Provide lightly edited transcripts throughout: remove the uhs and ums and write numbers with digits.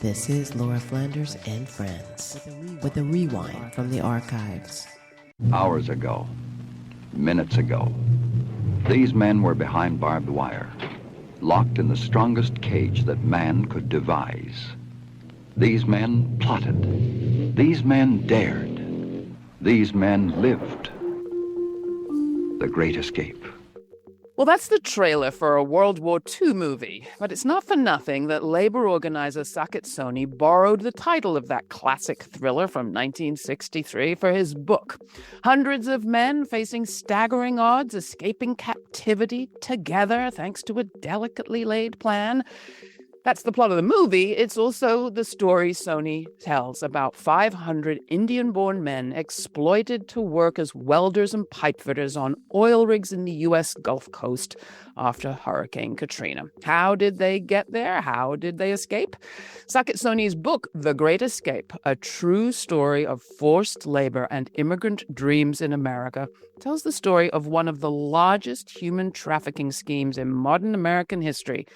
This is Laura Flanders and Friends with a rewind from the archives. Hours ago, minutes ago, these men were behind barbed wire, locked in the strongest cage that man could devise. These men plotted. These men dared. These men lived. The Great Escape. Well, that's the trailer for a World War II movie, but it's not for nothing that labor organizer Saket Soni borrowed the title of that classic thriller from 1963 for his book. Hundreds of men facing staggering odds, escaping captivity together thanks to a delicately laid plan. That's the plot of the movie. It's also the story Soni tells about 500 Indian-born men exploited to work as welders and pipefitters on oil rigs in the U.S. Gulf Coast after Hurricane Katrina. How did they get there? How did they escape? Saket Soni's book, The Great Escape, a true story of forced labor and immigrant dreams in America, tells the story of one of the largest human trafficking schemes in modern American history.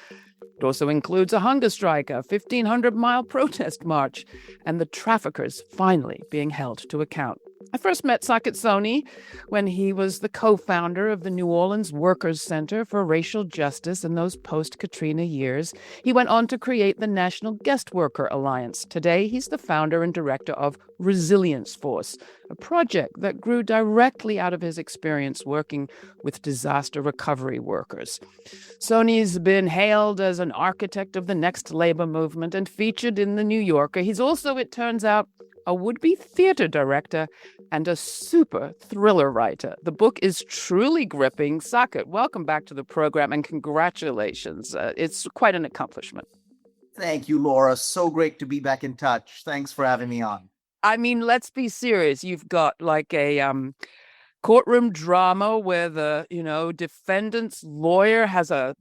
It also includes a hunger strike, a 1,500-mile protest march, and the traffickers finally being held to account. I first met Saket Soni when he was the co-founder of the New Orleans Workers Center for Racial Justice in those post-Katrina years. He went on to create the National Guest Worker Alliance. Today, he's the founder and director of Resilience Force, a project that grew directly out of his experience working with disaster recovery workers. Soni's been hailed as an architect of the next labor movement and featured in The New Yorker. He's also, it turns out, a would-be theater director and a super thriller writer. The book is truly gripping. Saket, welcome back to the program and congratulations. It's quite an accomplishment. Thank you, Laura. So great to be back in touch. Thanks for having me on. I mean, let's be serious. You've got like a courtroom drama where the, defendant's lawyer has a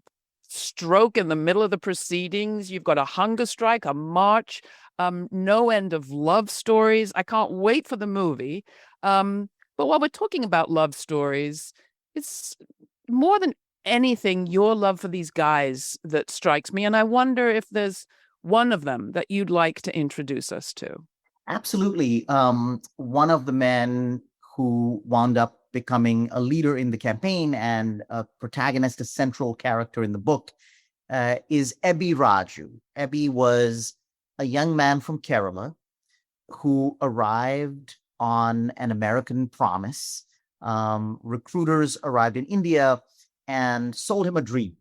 stroke in the middle of the proceedings. You've got a hunger strike, a march, no end of love stories. I can't wait for the movie. But while we're talking about love stories, it's more than anything your love for these guys that strikes me. And I wonder if there's one of them that you'd like to introduce us to. Absolutely. One of the men who wound up becoming a leader in the campaign and a protagonist, a central character in the book, is Ebi Raju. Ebi was a young man from Kerala who arrived on an American promise. Recruiters arrived in India and sold him a dream.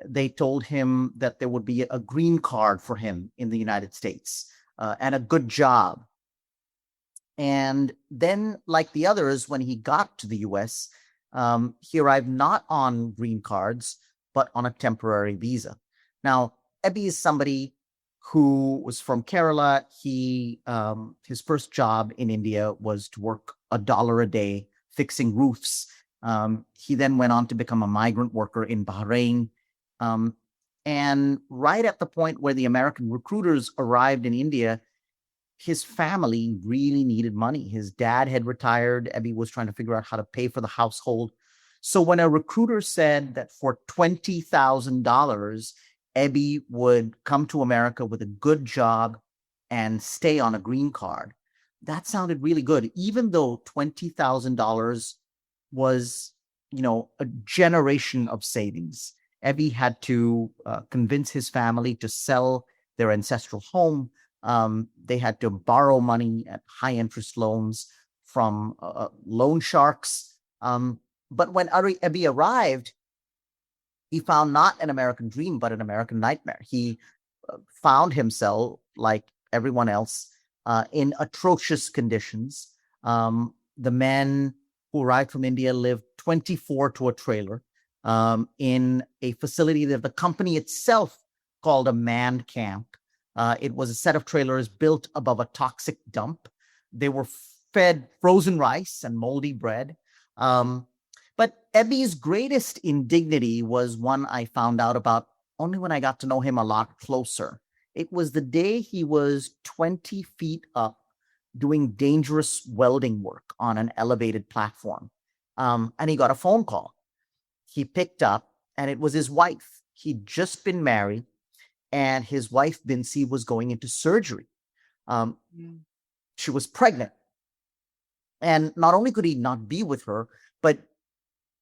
They told him that there would be a green card for him in the United States and a good job. And then, like the others, when he got to the US, he arrived not on green cards, but on a temporary visa. Now, Ebi is somebody who was from Kerala. His first job in India was to work $1 a day fixing roofs. He then went on to become a migrant worker in Bahrain. And right at the point where the American recruiters arrived in India, his family really needed money. His dad had retired. Ebi was trying to figure out how to pay for the household. So when a recruiter said that for $20,000, Ebi would come to America with a good job and stay on a green card, that sounded really good, even though $20,000 was, a generation of savings. Ebi had to convince his family to sell their ancestral home. They had to borrow money at high interest loans from loan sharks. But when Ebi arrived, he found not an American dream, but an American nightmare. He found himself, like everyone else, in atrocious conditions. The men who arrived from India lived 24 to a trailer in a facility that the company itself called a manned camp. It was a set of trailers built above a toxic dump. They were fed frozen rice and moldy bread. But Ebi's greatest indignity was one I found out about only when I got to know him a lot closer. It was the day he was 20 feet up doing dangerous welding work on an elevated platform. And he got a phone call. He picked up, and it was his wife. He'd just been married, and his wife, Binsi, was going into surgery. She was pregnant. And not only could he not be with her, but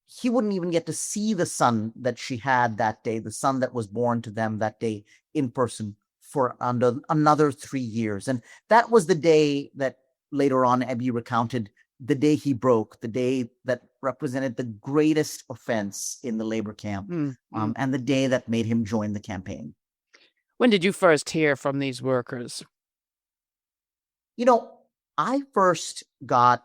he wouldn't even get to see the son that she had that day, the son that was born to them that day in person for another 3 years. And that was the day that later on Ebi recounted, the day he broke, the day that represented the greatest offense in the labor camp, and the day that made him join the campaign. When did you first hear from these workers? I first got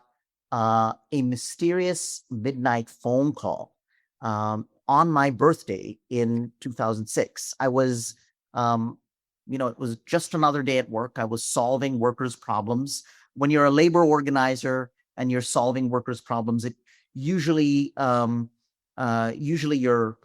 a mysterious midnight phone call on my birthday in 2006. I was, it was just another day at work. I was solving workers' problems. When you're a labor organizer and you're solving workers' problems, it usually you're,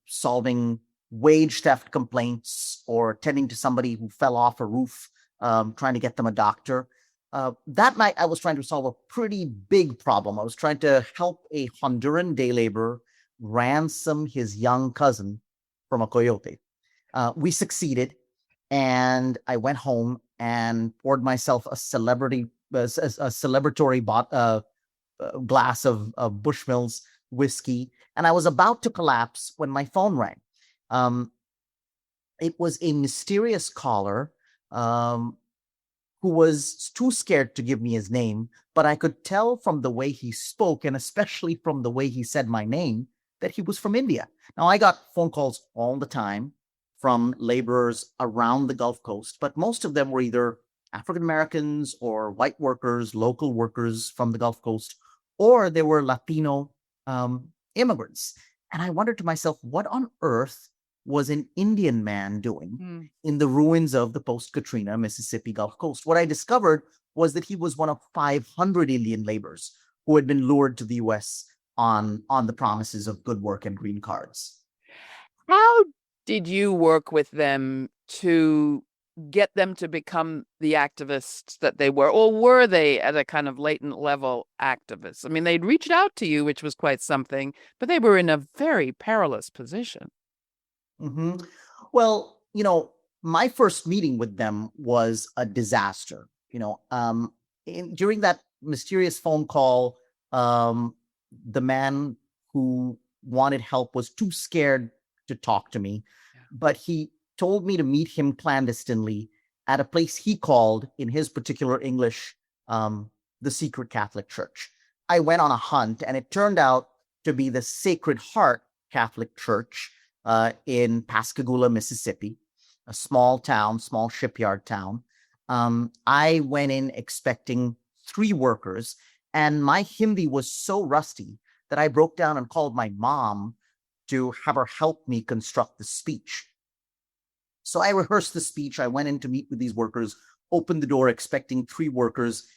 solving wage theft complaints or tending to somebody who fell off a roof, trying to get them a doctor. That night, I was trying to solve a pretty big problem. I was trying to help a Honduran day laborer ransom his young cousin from a coyote. We succeeded, and I went home and poured myself a celebratory glass of Bushmills whiskey, and I was about to collapse when my phone rang. It was a mysterious caller who was too scared to give me his name, but I could tell from the way he spoke, and especially from the way he said my name, that he was from India. Now, I got phone calls all the time from laborers around the Gulf Coast, but most of them were either African Americans or white workers, local workers from the Gulf Coast, or they were Latino immigrants. And I wondered to myself, what on earth was an Indian man doing in the ruins of the post-Katrina Mississippi Gulf Coast? What I discovered was that he was one of 500 Indian laborers who had been lured to the U.S. on the promises of good work and green cards. How did you work with them to get them to become the activists that they were? Or were they at a kind of latent level activists? I mean, they'd reached out to you, which was quite something, but they were in a very perilous position. Mm-hmm. Well, my first meeting with them was a disaster. During that mysterious phone call, the man who wanted help was too scared to talk to me, but he told me to meet him clandestinely at a place he called, in his particular English, the Secret Catholic Church. I went on a hunt, and it turned out to be the Sacred Heart Catholic Church in Pascagoula, Mississippi, a small shipyard town. I went in expecting 3 workers, and my Hindi was so rusty that I broke down and called my mom to have her help me construct the speech. So I rehearsed the speech. I went in to meet with these workers, opened the door expecting 3 workers,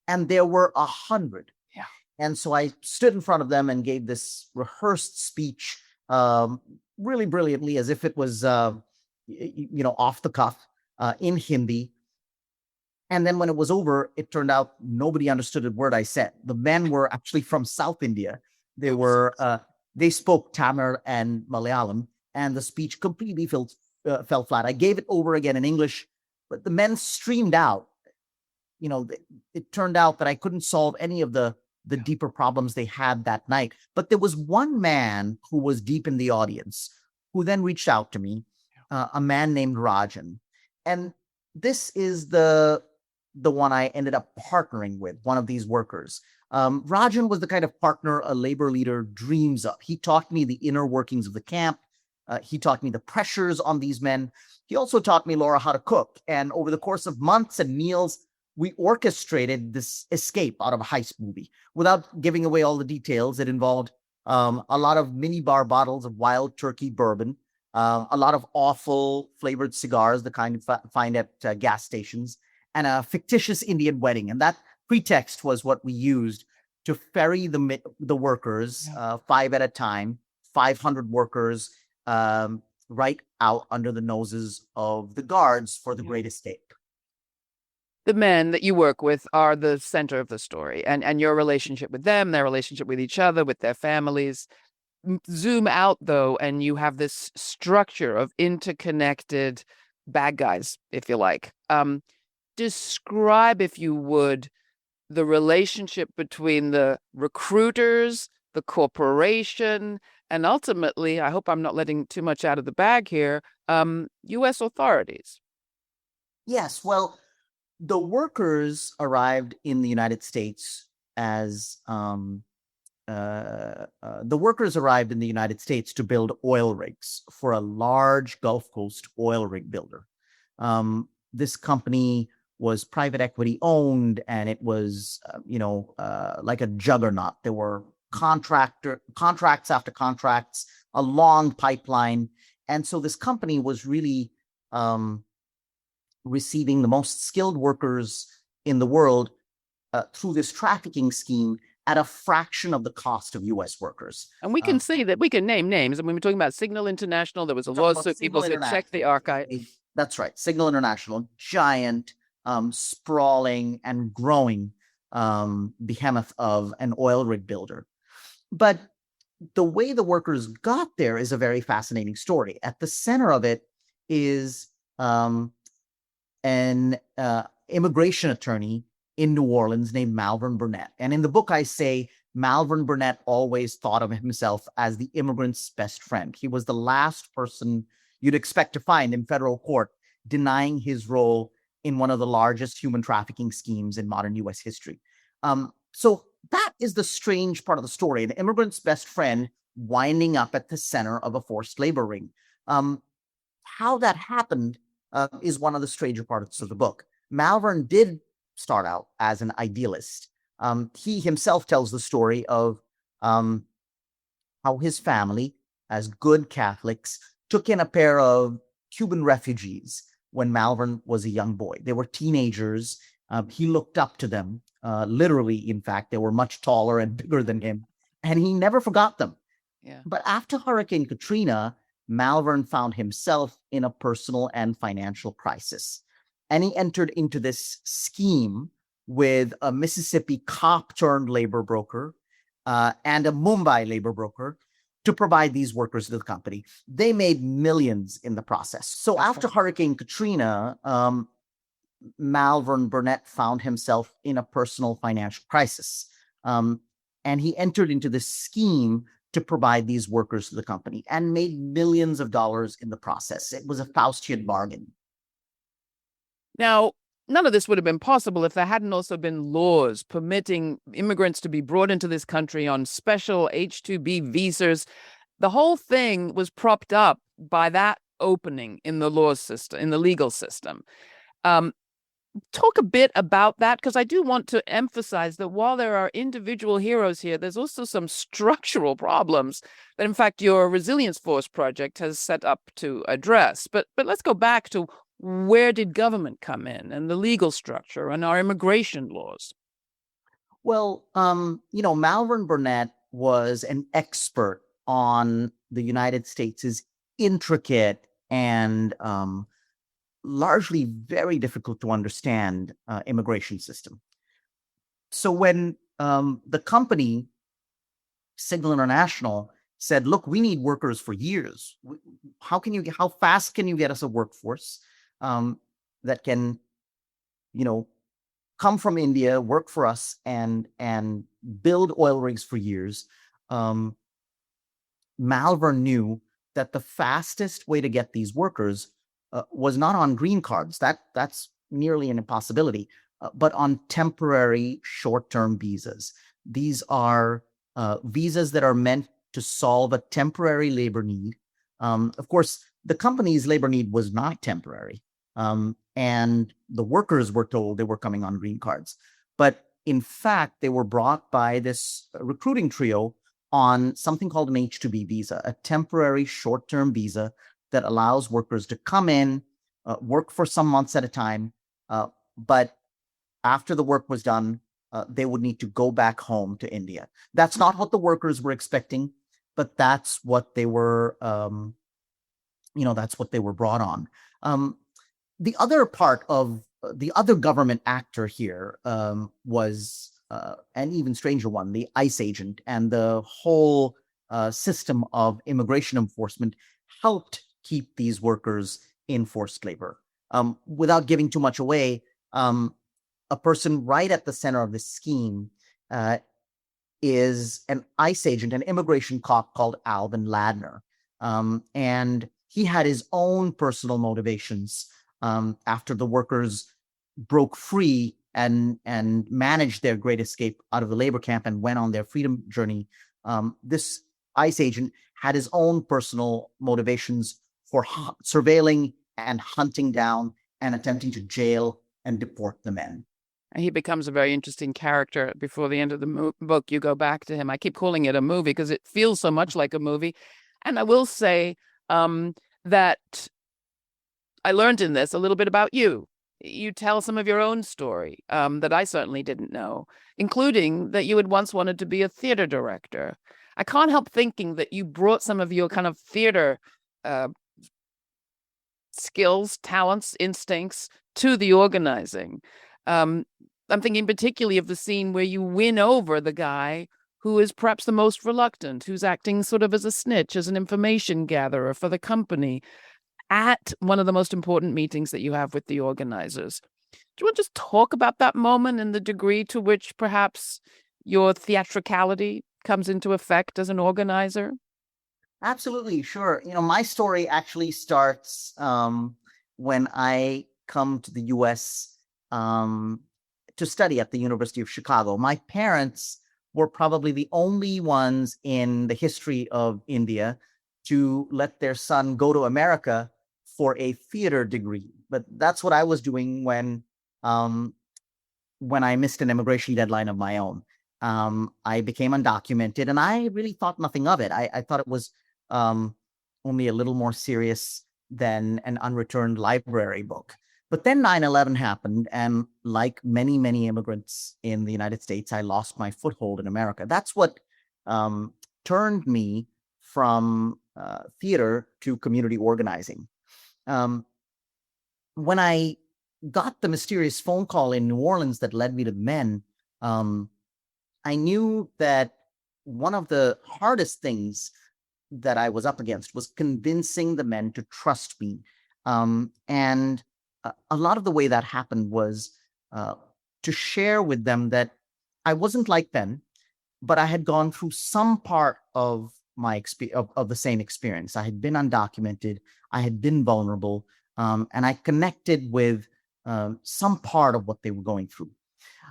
and there were 100. Yeah. And so I stood in front of them and gave this rehearsed speech, really brilliantly, as if it was, off the cuff, in Hindi. And then when it was over, it turned out nobody understood a word I said. The men were actually from South India. They spoke Tamil and Malayalam, and the speech completely fell flat. I gave it over again in English, but the men streamed out. It turned out that I couldn't solve any of the deeper problems they had that night. But there was one man who was deep in the audience who then reached out to me, a man named Rajan. And this is the one I ended up partnering with, one of these workers. Rajan was the kind of partner a labor leader dreams of. He taught me the inner workings of the camp. He taught me the pressures on these men. He also taught me, Laura, how to cook. And over the course of months and meals, we orchestrated this escape out of a heist movie. Without giving away all the details, it involved a lot of minibar bottles of wild turkey bourbon, a lot of awful flavored cigars, the kind you find at gas stations, and a fictitious Indian wedding. And that pretext was what we used to ferry the workers, 5 at a time, 500 workers, right out under the noses of the guards for the great escape. The men that you work with are the center of the story, and your relationship with them, their relationship with each other, with their families. zoom out, though, and you have this structure of interconnected bad guys, if you like. Describe, if you would, the relationship between the recruiters, the corporation, and ultimately, I hope I'm not letting too much out of the bag here, U.S. authorities. Yes, well, the workers arrived in the United States as the workers arrived in the United States to build oil rigs for a large Gulf Coast oil rig builder. This company was private equity owned, and it was, like a juggernaut. There were contracts after contracts, a long pipeline, and so this company was really receiving the most skilled workers in the world through this trafficking scheme at a fraction of the cost of U.S. workers. And we can say that we can name names. I mean, we're talking about Signal International. There was a lawsuit. People said, check the archive. That's right. Signal International, giant, sprawling and growing behemoth of an oil rig builder. But the way the workers got there is a very fascinating story. At the center of it is an immigration attorney in New Orleans named Malvern Burnett. And in the book, I say Malvern Burnett always thought of himself as the immigrant's best friend. He was the last person you'd expect to find in federal court denying his role in one of the largest human trafficking schemes in modern U.S. history. So that is the strange part of the story, the immigrant's best friend winding up at the center of a forced labor ring. How that happened is one of the stranger parts of the book. Malvern did start out as an idealist. He himself tells the story of how his family, as good Catholics, took in a pair of Cuban refugees when Malvern was a young boy. They were teenagers. He looked up to them. Literally, in fact, they were much taller and bigger than him, and he never forgot them. Yeah. But after Hurricane Katrina, Malvern found himself in a personal and financial crisis. And he entered into this scheme with a Mississippi cop-turned labor broker and a Mumbai labor broker to provide these workers to the company. They made millions in the process. So after Hurricane Katrina, Malvern Burnett found himself in a personal financial crisis. And he entered into this scheme to provide these workers to the company and made millions of dollars in the process. It was a Faustian bargain. Now, none of this would have been possible if there hadn't also been laws permitting immigrants to be brought into this country on special H-2B visas. The whole thing was propped up by that opening in the law system, in the legal system. Talk a bit about that, because I do want to emphasize that while there are individual heroes here, there's also some structural problems that, in fact, your Resilience Force project has set up to address. But let's go back to where did government come in and the legal structure and our immigration laws? Well, Malvern Burnett was an expert on the United States' intricate and largely very difficult to understand immigration system. So when the company, Signal International, said, look, we need workers for years. How fast can you get us a workforce that can, come from India, work for us and build oil rigs for years? Malvern knew that the fastest way to get these workers was not on green cards. That's nearly an impossibility, but on temporary short-term visas. These are visas that are meant to solve a temporary labor need. Of course, the company's labor need was not temporary, and the workers were told they were coming on green cards. But in fact, they were brought by this recruiting trio on something called an H-2B visa, a temporary short-term visa that allows workers to come in, work for some months at a time, but after the work was done, they would need to go back home to India. That's not what the workers were expecting, but that's what they were, that's what they were brought on. The other part of the other government actor here was an even stranger one, the ICE agent, and the whole system of immigration enforcement helped keep these workers in forced labor. Without giving too much away, a person right at the center of this scheme is an ICE agent, an immigration cop called Alvin Ladner. And he had his own personal motivations after the workers broke free and managed their great escape out of the labor camp and went on their freedom journey. This ICE agent had his own personal motivations for surveilling and hunting down and attempting to jail and deport the men. And he becomes a very interesting character before the end of the book. You go back to him. I keep calling it a movie because it feels so much like a movie. And I will say that I learned in this a little bit about you. You tell some of your own story that I certainly didn't know, including that you had once wanted to be a theater director. I can't help thinking that you brought some of your kind of theater skills, talents, instincts to the organizing. I'm thinking particularly of the scene where you win over the guy who is perhaps the most reluctant, who's acting sort of as a snitch, as an information gatherer for the company at one of the most important meetings that you have with the organizers. Do you want to just talk about that moment and the degree to which perhaps your theatricality comes into effect as an organizer? Absolutely, sure. My story actually starts when I come to the U.S. To study at the University of Chicago. My parents were probably the only ones in the history of India to let their son go to America for a theater degree. But that's what I was doing when I missed an immigration deadline of my own. I became undocumented, and I really thought nothing of it. I thought it was only a little more serious than an unreturned library book. But then 9/11 happened, and like many, many immigrants in the United States, I lost my foothold in America. That's what turned me from theater to community organizing. When I got the mysterious phone call in New Orleans that led me to the men, I knew that one of the hardest things that I was up against was convincing the men to trust me. And a lot of the way that happened was to share with them that I wasn't like them, but I had gone through some part of my of the same experience. I had been undocumented, I had been vulnerable, and I connected with some part of what they were going through.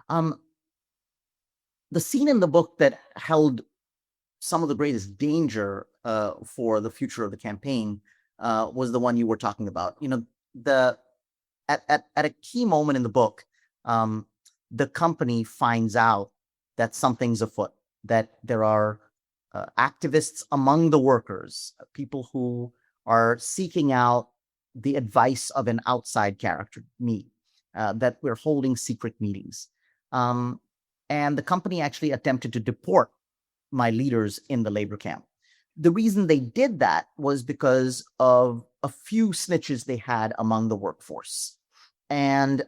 The scene in the book that held some of the greatest danger for the future of the campaign was the one you were talking about. At a key moment in the book, the company finds out that something's afoot, that there are activists among the workers, people who are seeking out the advice of an outside character, me, that we're holding secret meetings. And the company actually attempted to deport my leaders in the labor camp. The reason they did that was because of a few snitches they had among the workforce. And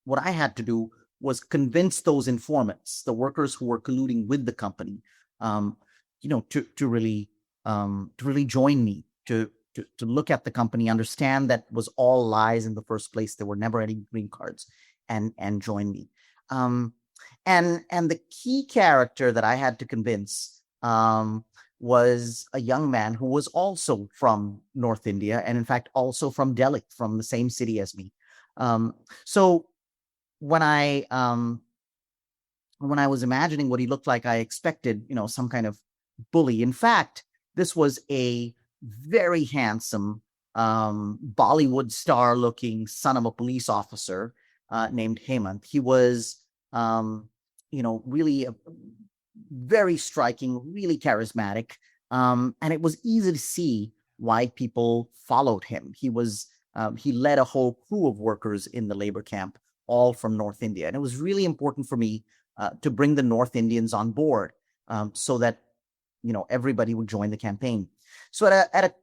what I had to do was convince those informants, the workers who were colluding with the company, to really join me, to look at the company, understand that was all lies in the first place. There were never any green cards, and join me. And the key character that I had to convince was a young man who was also from North India, and in fact also from Delhi, from the same city as me. So when I was imagining what he looked like, I expected, some kind of bully. In fact, this was a very handsome Bollywood star-looking son of a police officer named Hemant. He was, really very striking, really charismatic, and it was easy to see why people followed him. He led a whole crew of workers in the labor camp, all from North India, and it was really important for me to bring the North Indians on board, so that everybody would join the campaign. So at a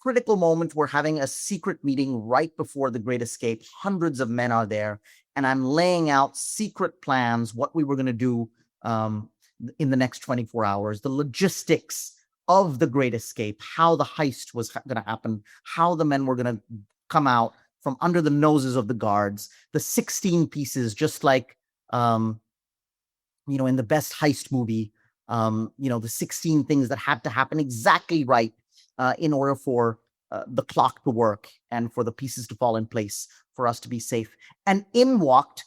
critical moment, we're having a secret meeting right before the Great Escape. Hundreds of men are there, and I'm laying out secret plans, what we were going to do in the next 24 hours, the logistics of the Great Escape, how the heist was going to happen, how the men were going to come out from under the noses of the guards, the 16 pieces, just like, in the best heist movie, the 16 things that had to happen exactly right in order for the clock to work and for the pieces to fall in place for us to be safe. And in walked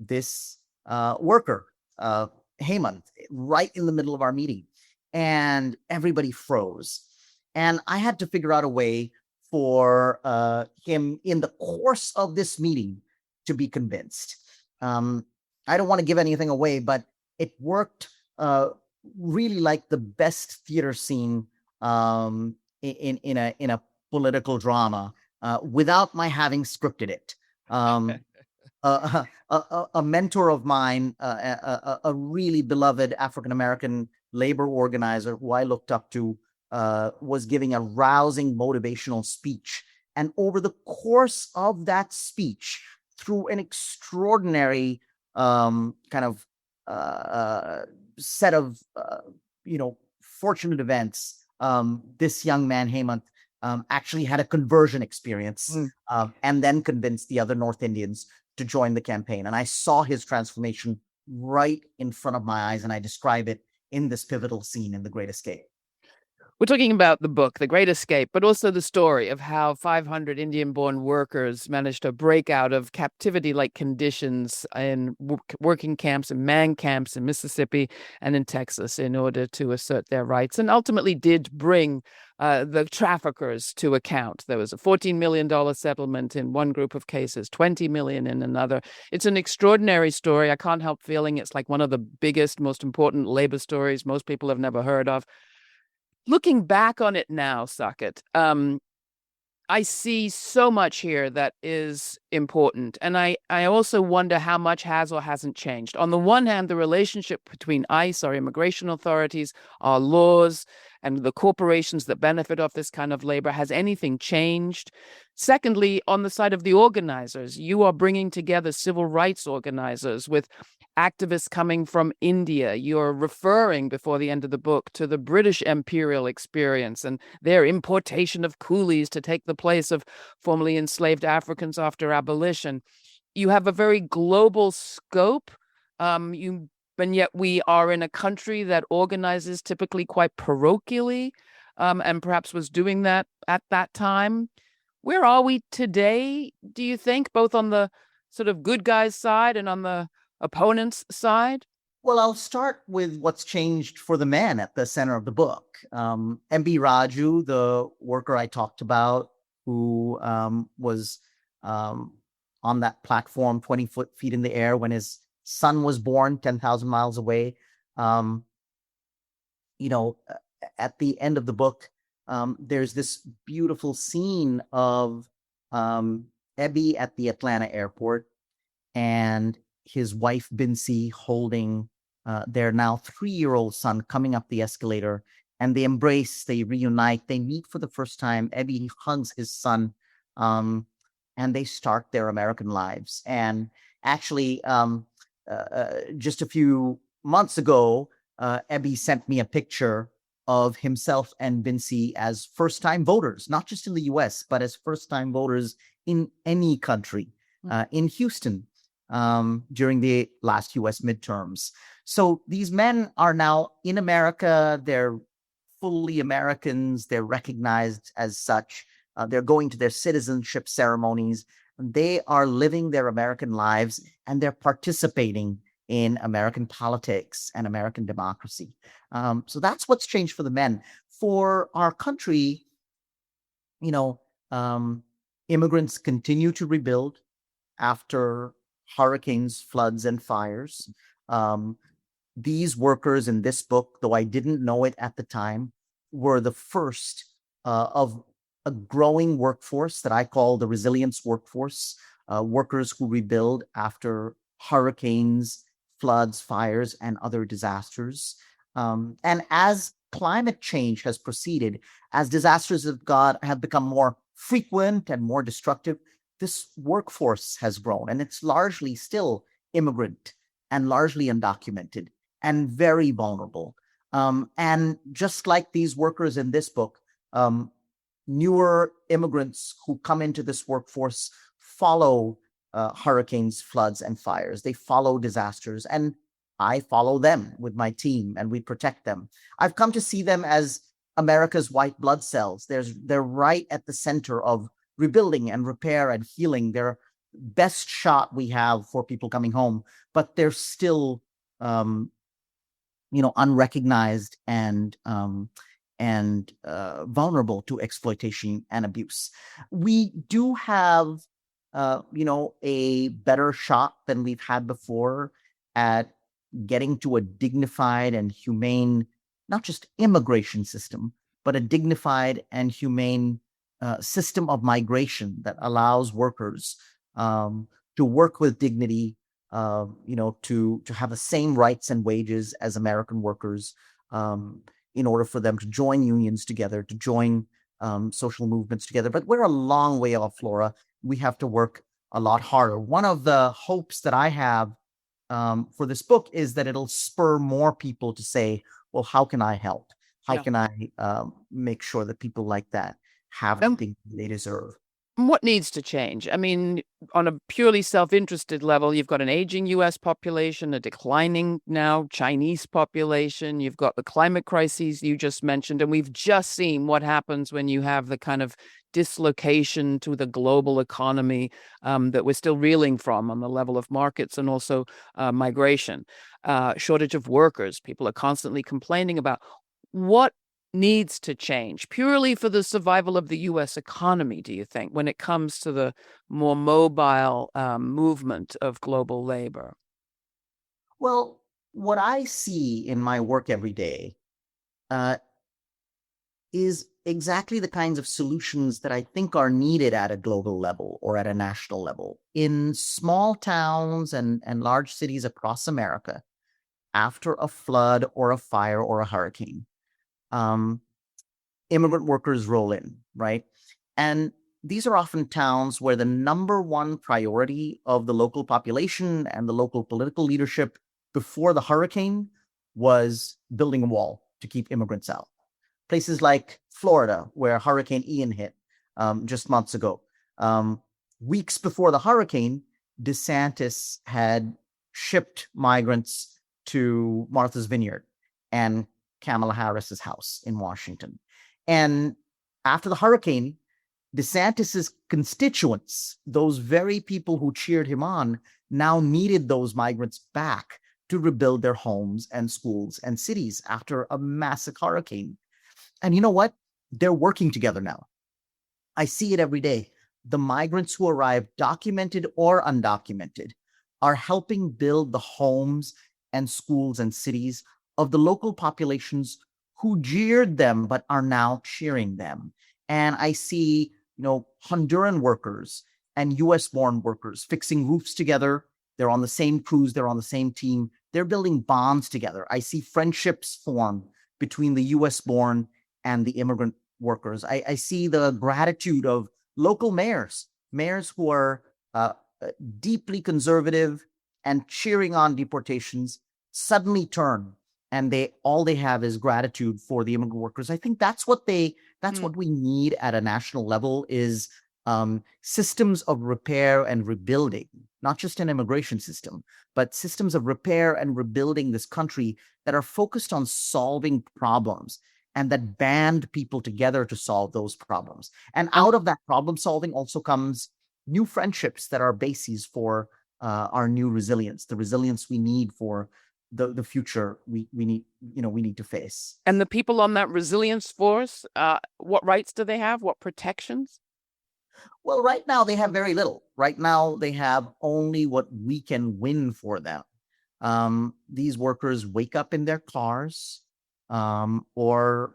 this worker, Hemant, right in the middle of our meeting. And everybody froze. And I had to figure out a way for him in the course of this meeting to be convinced. I don't want to give anything away, but it worked really like the best theater scene in a political drama without my having scripted it. A mentor of mine, a really beloved African-American labor organizer who I looked up to, was giving a rousing motivational speech. And over the course of that speech, through an extraordinary kind of set of, fortunate events, this young man, Hemant, actually had a conversion experience and then convinced the other North Indians to join the campaign. And I saw his transformation right in front of my eyes, and I describe it in this pivotal scene in The Great Escape. We're talking about the book, The Great Escape, but also the story of how 500 Indian-born workers managed to break out of captivity-like conditions in working camps and man camps in Mississippi and in Texas in order to assert their rights, and ultimately did bring the traffickers to account. There was a $14 million settlement in one group of cases, $20 million in another. It's an extraordinary story. I can't help feeling it's like one of the biggest, most important labor stories most people have never heard of. Looking back on it now, Saket, I see so much here that is important. And I also wonder how much has or hasn't changed. On the one hand, the relationship between ICE, our immigration authorities, our laws, and the corporations that benefit off this kind of labor, has anything changed? Secondly, on the side of the organizers, you are bringing together civil rights organizers with activists coming from India. You're referring before the end of the book to the British imperial experience and their importation of coolies to take the place of formerly enslaved Africans after abolition. You have a very global scope, and yet we are in a country that organizes typically quite parochially, and perhaps was doing that at that time. Where are we today, do you think, both on the sort of good guys' side and on the opponent's side? Well, I'll start with what's changed for the men at the center of the book. M.B. Raju, the worker I talked about, who was on that platform 20 feet in the air when his son was born 10,000 miles away. At the end of the book, there's this beautiful scene of Ebby at the Atlanta airport and his wife, Bincy, holding their now 3-year-old son coming up the escalator, and they embrace, they reunite, they meet for the first time. Ebby hugs his son, and they start their American lives. And actually, just a few months ago, Ebby sent me a picture of himself and Bincy as first-time voters, not just in the U.S., but as first-time voters in any country, in Houston, during the last U.S. midterms. So these men are now in America. They're fully Americans. They're recognized as such. They're going to their citizenship ceremonies. They are living their American lives, and they're participating in American politics and American democracy. So that's what's changed for the men. For our country, immigrants continue to rebuild after hurricanes, floods, and fires. These workers in this book, though I didn't know it at the time, were the first of a growing workforce that I call the resilience workforce, workers who rebuild after hurricanes, floods, fires, and other disasters. And as climate change has proceeded, as disasters have become more frequent and more destructive, this workforce has grown, and it's largely still immigrant and largely undocumented. and very vulnerable. And just like these workers in this book, newer immigrants who come into this workforce follow hurricanes, floods, and fires. They follow disasters, and I follow them with my team, and we protect them. I've come to see them as America's white blood cells. They're right at the center of rebuilding and repair and healing. They're best shot we have for people coming home, but they're still unrecognized and vulnerable to exploitation and abuse. We do have a better shot than we've had before at getting to a dignified and humane, not just immigration system, but a dignified and humane system of migration that allows workers to work with dignity, to have the same rights and wages as American workers, in order for them to join unions together, to join social movements together. But we're a long way off, Laura. We have to work a lot harder. One of the hopes that I have for this book is that it'll spur more people to say, well, how can I help? How can I make sure that people like that have the things they deserve? What needs to change? I mean, on a purely self-interested level, you've got an aging U.S. population, a declining now Chinese population. You've got the climate crises you just mentioned, and we've just seen what happens when you have the kind of dislocation to the global economy that we're still reeling from on the level of markets and also migration, shortage of workers. People are constantly complaining about what needs to change purely for the survival of the U.S. economy, do you think, when it comes to the more mobile movement of global labor? Well, what I see in my work every day is exactly the kinds of solutions that I think are needed at a global level or at a national level. In small towns and large cities across America, after a flood or a fire or a hurricane, immigrant workers roll in, right? And these are often towns where the number one priority of the local population and the local political leadership before the hurricane was building a wall to keep immigrants out. Places like Florida, where Hurricane Ian hit just months ago. Weeks before the hurricane, DeSantis had shipped migrants to Martha's Vineyard and Kamala Harris's house in Washington. And after the hurricane, DeSantis's constituents, those very people who cheered him on, now needed those migrants back to rebuild their homes and schools and cities after a massive hurricane. And you know what? They're working together now. I see it every day. The migrants who arrive, documented or undocumented, are helping build the homes and schools and cities of the local populations who jeered them but are now cheering them. And I see, Honduran workers and US-born workers fixing roofs together. They're on the same crews. They're on the same team. They're building bonds together. I see friendships form between the US-born and the immigrant workers. I see the gratitude of local mayors who are deeply conservative and cheering on deportations suddenly turn, and all they have is gratitude for the immigrant workers. I think that's what we need at a national level is systems of repair and rebuilding, not just an immigration system, but systems of repair and rebuilding this country that are focused on solving problems and that band people together to solve those problems. And out of that problem solving also comes new friendships that are bases for our new resilience, the resilience we need for the future we need to face. And the people on that resilience force, what rights do they have? What protections? Well, right now they have very little. Right now they have only what we can win for them. These workers wake up in their cars, or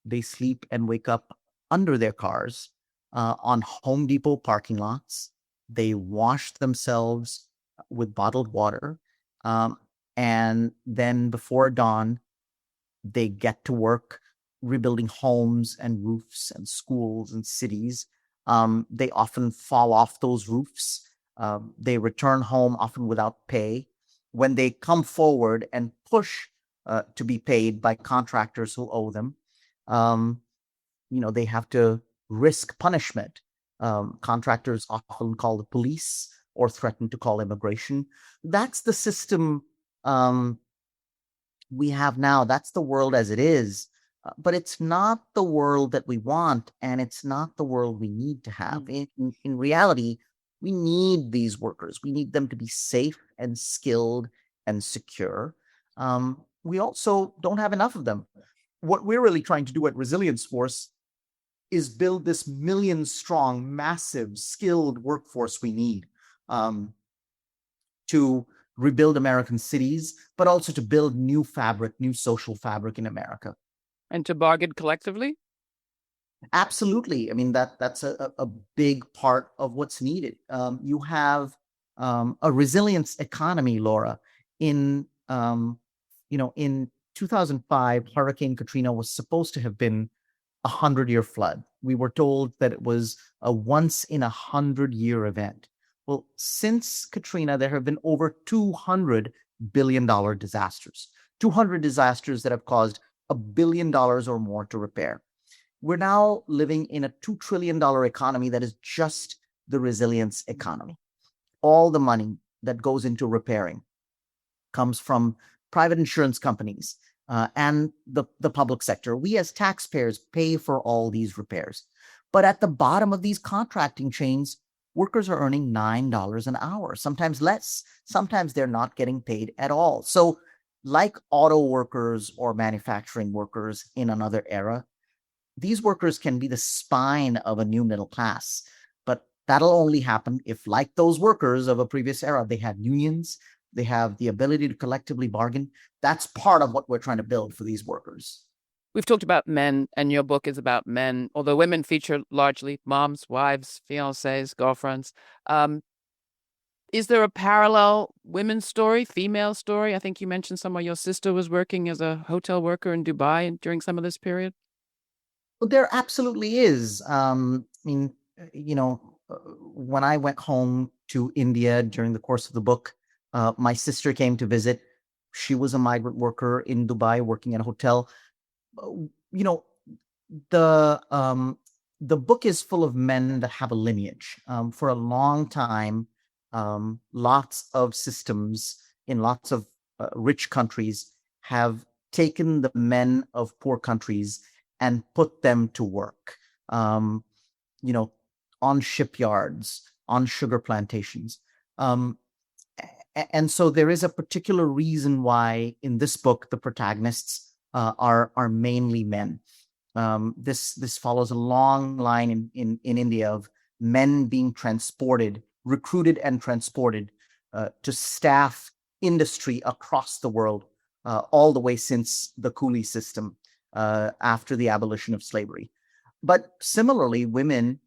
they sleep and wake up under their cars on Home Depot parking lots. They wash themselves with bottled water. And then before dawn, they get to work rebuilding homes and roofs and schools and cities. They often fall off those roofs. They return home often without pay. when they come forward and push to be paid by contractors who owe them, they have to risk punishment. Contractors often call the police or threaten to call immigration. That's the system we have now. That's the world as it is. But it's not the world that we want, and it's not the world we need to have. In reality, we need these workers. We need them to be safe and skilled and secure. We also don't have enough of them. What we're really trying to do at Resilience Force is build this million-strong, massive, skilled workforce we need to rebuild American cities, but also to build new fabric, new social fabric in America. And to bargain collectively? Absolutely. I mean, that's a big part of what's needed. You have a resilience economy, Laura. In 2005, Hurricane Katrina was supposed to have been a 100-year flood. We were told that it was a once in 100-year event. Well, since Katrina, there have been over $200 billion disasters, 200 disasters that have caused $1 billion or more to repair. We're now living in a $2 trillion economy that is just the resilience economy. All the money that goes into repairing comes from private insurance companies and the public sector. We as taxpayers pay for all these repairs. But at the bottom of these contracting chains, workers are earning $9 an hour, sometimes less. Sometimes they're not getting paid at all. So like auto workers or manufacturing workers in another era, these workers can be the spine of a new middle class. But that'll only happen if, like those workers of a previous era, they had unions, they have the ability to collectively bargain. That's part of what we're trying to build for these workers. We've talked about men, and your book is about men, although women feature largely moms, wives, fiancés, girlfriends. Is there a parallel women's story, female story? I think you mentioned somewhere your sister was working as a hotel worker in Dubai during some of this period. Well, there absolutely is. When I went home to India during the course of the book, my sister came to visit. She was a migrant worker in Dubai working at a hotel. The book is full of men that have a lineage. For a long time, lots of systems in lots of rich countries have taken the men of poor countries and put them to work, on shipyards, on sugar plantations. And so there is a particular reason why in this book, the protagonists are mainly men. This follows a long line in India of men being recruited and transported to staff industry across the world, all the way since the coolie system after the abolition of slavery. But similarly, women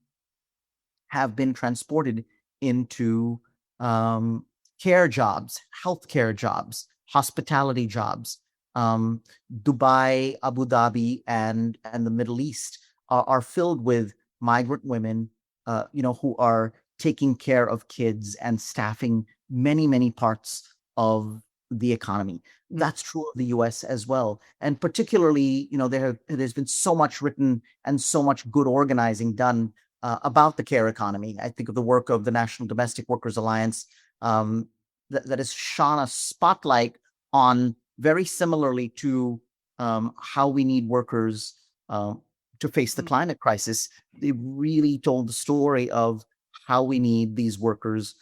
have been transported into care jobs, healthcare jobs, hospitality jobs. Dubai, Abu Dhabi, and the Middle East are filled with migrant women, who are taking care of kids and staffing many, many parts of the economy. That's true of the U.S. as well. And particularly, there's been so much written and so much good organizing done about the care economy. I think of the work of the National Domestic Workers Alliance that has shone a spotlight on, very similarly to how we need workers to face the climate crisis. They really told the story of how we need these workers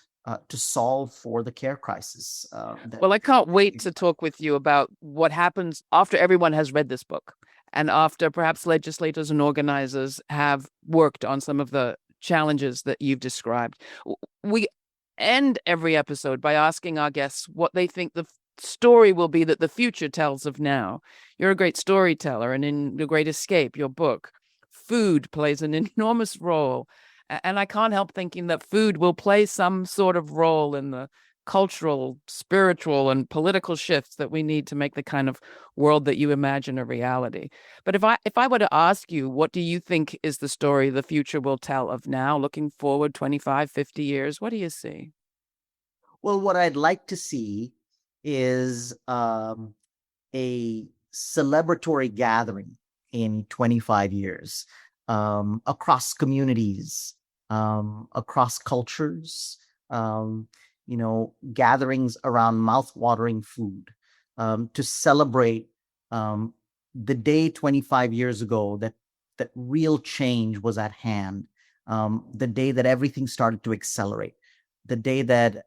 to solve for the care crisis. Well, I can't wait to talk with you about what happens after everyone has read this book and after perhaps legislators and organizers have worked on some of the challenges that you've described. We end every episode by asking our guests what they think the story will be that the future tells of now. You're a great storyteller, and in The Great Escape, your book, food plays an enormous role. And I can't help thinking that food will play some sort of role in the cultural, spiritual, and political shifts that we need to make the kind of world that you imagine a reality. But if I were to ask you, what do you think is the story the future will tell of now, looking forward 25, 50 years, what do you see? Well, what I'd like to see is a celebratory gathering in 25 years across communities, across cultures, gatherings around mouth-watering food to celebrate the day 25 years ago that real change was at hand, the day that everything started to accelerate, the day that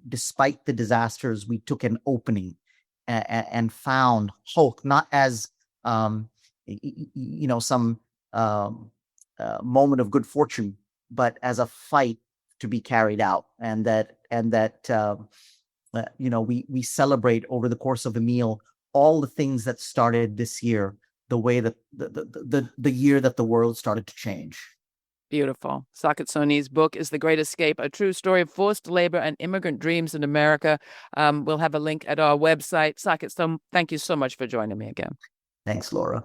despite the disasters, we took an opening and found hope, not as some moment of good fortune, but as a fight to be carried out, and that we celebrate over the course of the meal all the things that started this year, the way that the year that the world started to change. Beautiful. Saket Soni's book is The Great Escape, a true story of forced labor and immigrant dreams in America. We'll have a link at our website. Saket, thank you so much for joining me again. Thanks, Laura.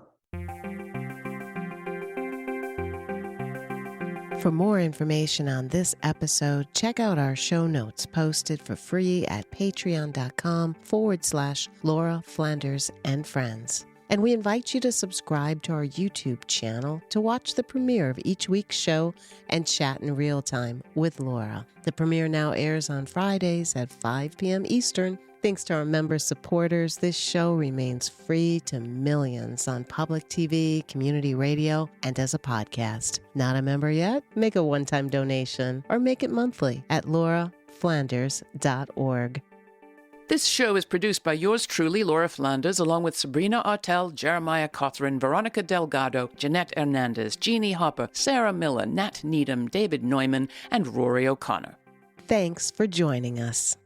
For more information on this episode, check out our show notes posted for free at patreon.com/Laura Flanders and Friends. And we invite you to subscribe to our YouTube channel to watch the premiere of each week's show and chat in real time with Laura. The premiere now airs on Fridays at 5 p.m. Eastern. Thanks to our member supporters, this show remains free to millions on public TV, community radio, and as a podcast. Not a member yet? Make a one-time donation or make it monthly at lauraflanders.org. This show is produced by yours truly, Laura Flanders, along with Sabrina Artel, Jeremiah Cothran, Veronica Delgado, Jeanette Hernandez, Jeannie Hopper, Sarah Miller, Nat Needham, David Neumann, and Rory O'Connor. Thanks for joining us.